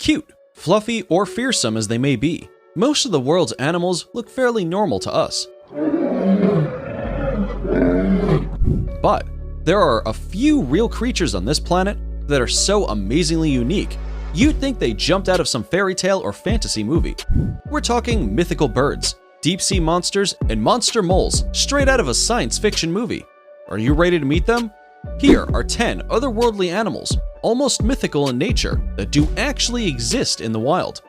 Cute, fluffy, or fearsome as they may be, most of the world's animals look fairly normal to us. But there are a few real creatures on this planet that are so amazingly unique, you'd think they jumped out of some fairy tale or fantasy movie. We're talking mythical birds, deep-sea monsters, and monster moles straight out of a science fiction movie. Are you ready to meet them? Here are 10 otherworldly animals, almost mythical in nature, that do actually exist in the wild.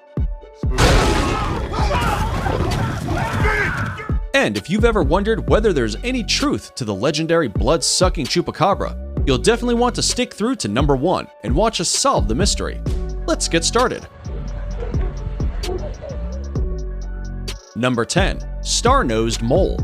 And if you've ever wondered whether there's any truth to the legendary blood-sucking chupacabra, you'll definitely want to stick through to number 1 and watch us solve the mystery. Let's get started. Number 10. Star-nosed mole.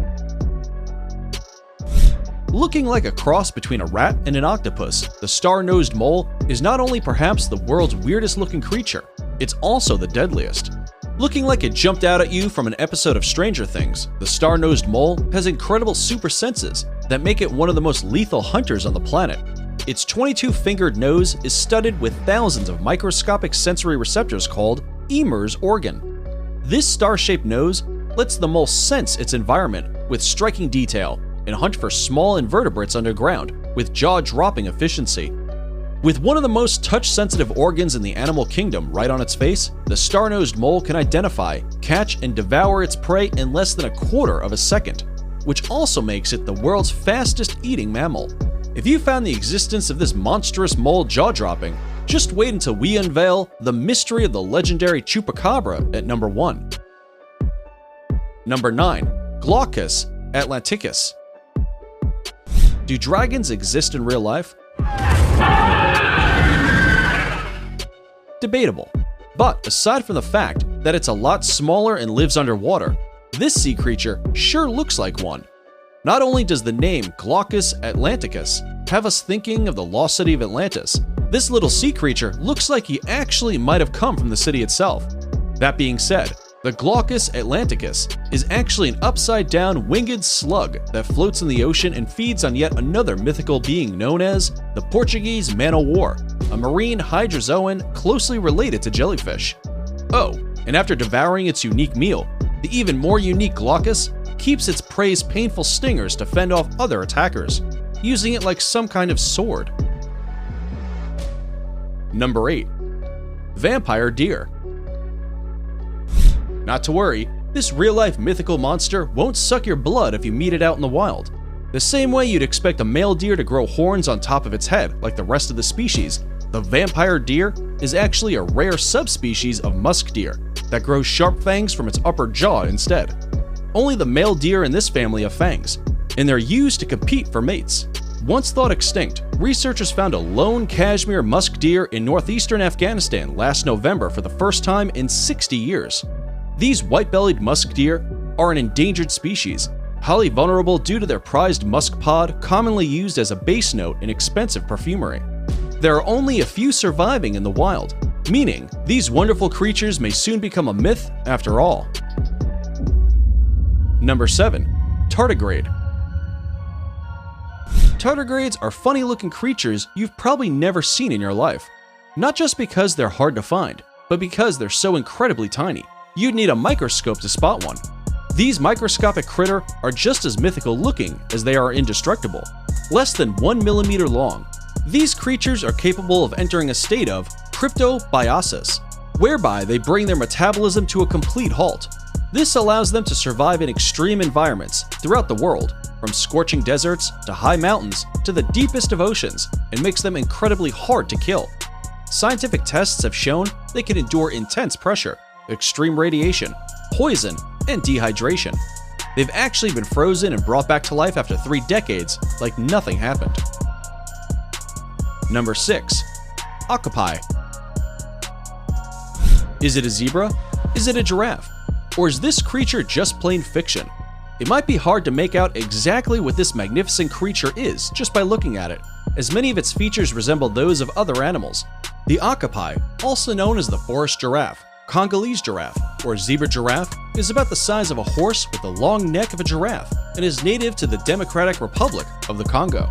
Looking like a cross between a rat and an octopus, the star-nosed mole is not only perhaps the world's weirdest looking creature, it's also the deadliest. Looking like it jumped out at you from an episode of Stranger Things, the star-nosed mole has incredible super senses that make it one of the most lethal hunters on the planet. Its 22-fingered nose is studded with thousands of microscopic sensory receptors called Emer's organ. This star-shaped nose lets the mole sense its environment with striking detail and hunt for small invertebrates underground with jaw-dropping efficiency. With one of the most touch-sensitive organs in the animal kingdom right on its face, the star-nosed mole can identify, catch, and devour its prey in less than a quarter of a second, which also makes it the world's fastest-eating mammal. If you found the existence of this monstrous mole jaw-dropping, just wait until we unveil the mystery of the legendary chupacabra at number 1. Number 9. GLAUCUS atlanticus. Do dragons exist in real life? Debatable. But aside from the fact that it's a lot smaller and lives underwater, this sea creature sure looks like one. Not only does the name GLAUCUS atlanticus have us thinking of the lost city of Atlantis, this little sea creature looks like he actually might have come from the city itself. That being said, the GLAUCUS atlanticus is actually an upside-down winged slug that floats in the ocean and feeds on yet another mythical being known as the Portuguese man-o'-war, a marine hydrozoan closely related to jellyfish. Oh, and after devouring its unique meal, the even more unique GLAUCUS keeps its prey's painful stingers to fend off other attackers, using it like some kind of sword. Number 8. Vampire deer. Not to worry, this real-life mythical monster won't suck your blood if you meet it out in the wild. The same way you'd expect a male deer to grow horns on top of its head like the rest of the species, the vampire deer is actually a rare subspecies of musk deer that grows sharp fangs from its upper jaw instead. Only the male deer in this family have fangs, and they're used to compete for mates. Once thought extinct, researchers found a lone Kashmir musk deer in northeastern Afghanistan last November for the first time in 60 years. These white-bellied musk deer are an endangered species, highly vulnerable due to their prized musk pod commonly used as a base note in expensive perfumery. There are only a few surviving in the wild, meaning these wonderful creatures may soon become a myth after all. Number 7. Tardigrade. Tardigrades are funny-looking creatures you've probably never seen in your life. Not just because they're hard to find, but because they're so incredibly tiny. You'd need a microscope to spot one. These microscopic critter are just as mythical looking as they are indestructible, less than 1 millimeter long. These creatures are capable of entering a state of cryptobiosis, whereby they bring their metabolism to a complete halt. This allows them to survive in extreme environments throughout the world, from scorching deserts to high mountains to the deepest of oceans, and makes them incredibly hard to kill. Scientific tests have shown they can endure intense pressure, extreme radiation, poison, and dehydration. They've actually been frozen and brought back to life after 3 decades like nothing happened. Number 6. Octopi. Is it a zebra? Is it a giraffe? Or is this creature just plain fiction? It might be hard to make out exactly what this magnificent creature is just by looking at it, as many of its features resemble those of other animals. The octopi, also known as the forest giraffe, Congolese giraffe, or zebra giraffe, is about the size of a horse with the long neck of a giraffe and is native to the Democratic Republic of the Congo.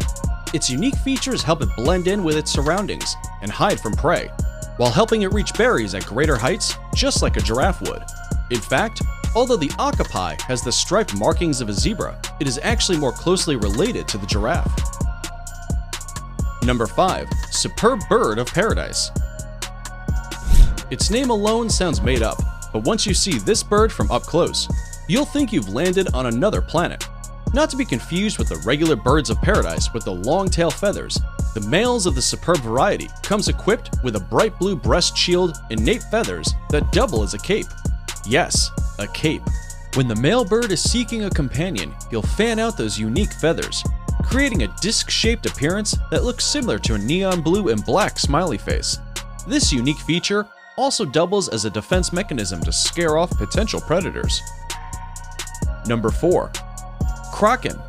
Its unique features help it blend in with its surroundings and hide from prey. while helping it reach berries at greater heights, just like a giraffe would. In fact, although the octopi has the striped markings of a zebra, it is actually more closely related to the giraffe. Number 5. Superb bird of paradise. Its name alone sounds made up, but once you see this bird from up close, you'll think you've landed on another planet. Not to be confused with the regular birds of paradise with the long tail feathers, the males of the superb variety comes equipped with a bright blue breast shield and nape feathers that double as a cape. Yes, a cape. When the male bird is seeking a companion, he'll fan out those unique feathers, creating a disc-shaped appearance that looks similar to a neon blue and black smiley face. This unique feature also doubles as a defense mechanism to scare off potential predators. Number 4. KRAKEN.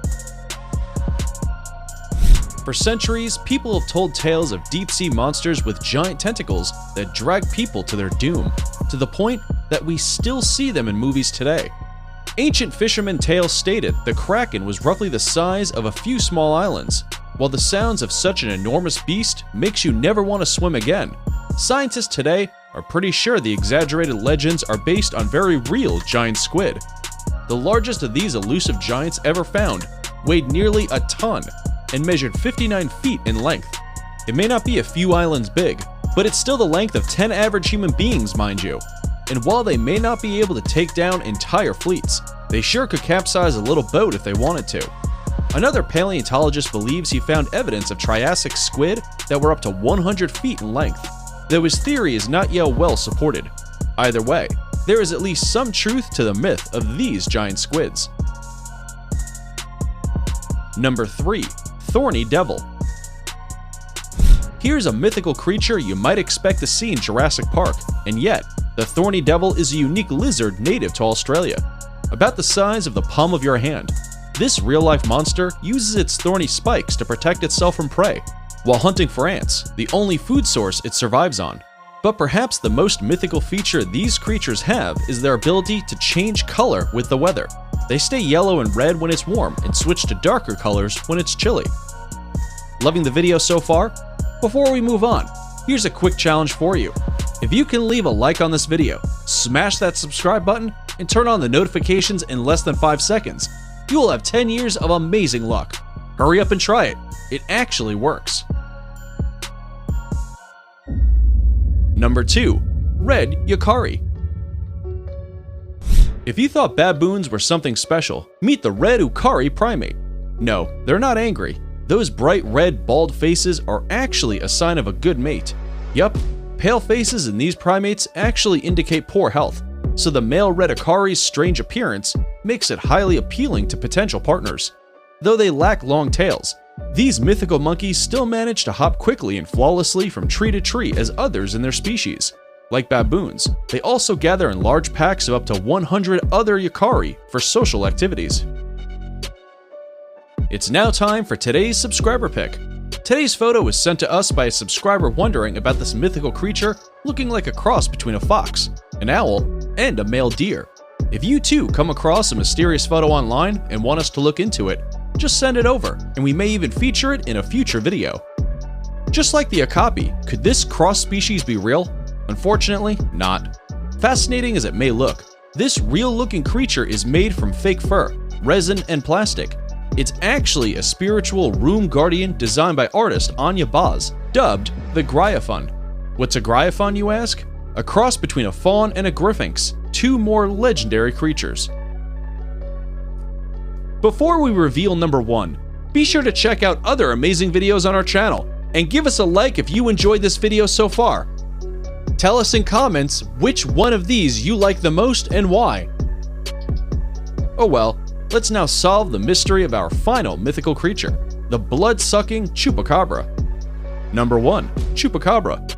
For centuries, people have told tales of deep-sea monsters with giant tentacles that drag people to their doom, to the point that we still see them in movies today. Ancient fisherman tales stated the Kraken was roughly the size of a few small islands. While the sounds of such an enormous beast makes you never want to swim again, scientists today are pretty sure the exaggerated legends are based on very real giant squid. The largest of these elusive giants ever found weighed nearly a ton and measured 59 feet in length. It may not be a few islands big, but it's still the length of 10 average human beings, mind you. And while they may not be able to take down entire fleets, they sure could capsize a little boat if they wanted to. Another paleontologist believes he found evidence of Triassic squid that were up to 100 feet in length, though his theory is not yet well supported. Either way, there is at least some truth to the myth of these giant squids. Number 3. Thorny Devil. Here's a mythical creature you might expect to see in Jurassic Park, and yet, the Thorny Devil is a unique lizard native to Australia. About the size of the palm of your hand, this real-life monster uses its thorny spikes to protect itself from prey, while hunting for ants, the only food source it survives on. But perhaps the most mythical feature these creatures have is their ability to change color with the weather. They stay yellow and red when it's warm and switch to darker colors when it's chilly. Loving the video so far? Before we move on, here's a quick challenge for you. If you can leave a like on this video, smash that subscribe button, and turn on the notifications in less than 5 seconds, you will have 10 years of amazing luck. Hurry up and try it. It actually works. Number 2. Red UAKARI. If you thought baboons were something special, meet the red UAKARI primate. No, they're not angry. Those bright red bald faces are actually a sign of a good mate. Yup, pale faces in these primates actually indicate poor health, so the male red UAKARI's strange appearance makes it highly appealing to potential partners. Though they lack long tails, these mythical monkeys still manage to hop quickly and flawlessly from tree to tree as others in their species. Like baboons, they also gather in large packs of up to 100 other UAKARI for social activities. It's now time for today's subscriber pick. Today's photo was sent to us by a subscriber wondering about this mythical creature looking like a cross between a fox, an owl, and a male deer. If you too come across a mysterious photo online and want us to look into it, just send it over, and we may even feature it in a future video. Just like the okapi, could this cross species be real? Unfortunately, not. Fascinating as it may look, this real-looking creature is made from fake fur, resin, and plastic. It's actually a spiritual room guardian designed by artist Anya Boz, dubbed the Gryphon. What's a Gryphon, you ask? A cross between a fawn and a gryphynx, two more legendary creatures. Before we reveal number 1, be sure to check out other amazing videos on our channel, and give us a like if you enjoyed this video so far. Tell us in comments which one of these you like the most and why. Oh well, let's now solve the mystery of our final mythical creature, the blood-sucking CHUPACABRA. Number 1. CHUPACABRA.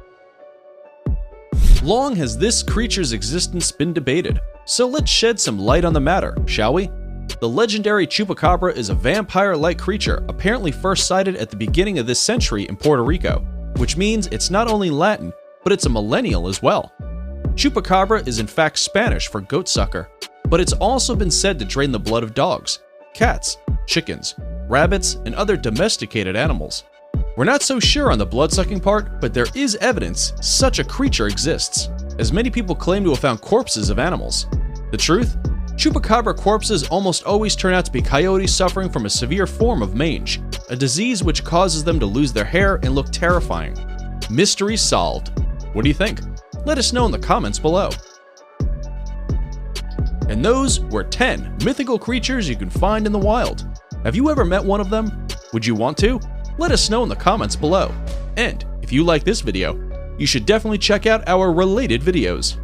Long has this creature's existence been debated, so let's shed some light on the matter, shall we? The legendary CHUPACABRA is a vampire-like creature apparently first sighted at the beginning of this century in Puerto Rico, which means it's not only Latin, but it's a millennial as well. CHUPACABRA is in fact Spanish for goat sucker, but it's also been said to drain the blood of dogs, cats, chickens, rabbits, and other domesticated animals. We're not so sure on the bloodsucking part, but there is evidence such a creature exists, as many people claim to have found corpses of animals. The truth? Chupacabra corpses almost always turn out to be coyotes suffering from a severe form of mange, a disease which causes them to lose their hair and look terrifying. Mystery solved. What do you think? Let us know in the comments below. And those were 10 mythical creatures you can find in the wild. Have you ever met one of them? Would you want to? Let us know in the comments below. And if you like this video, you should definitely check out our related videos.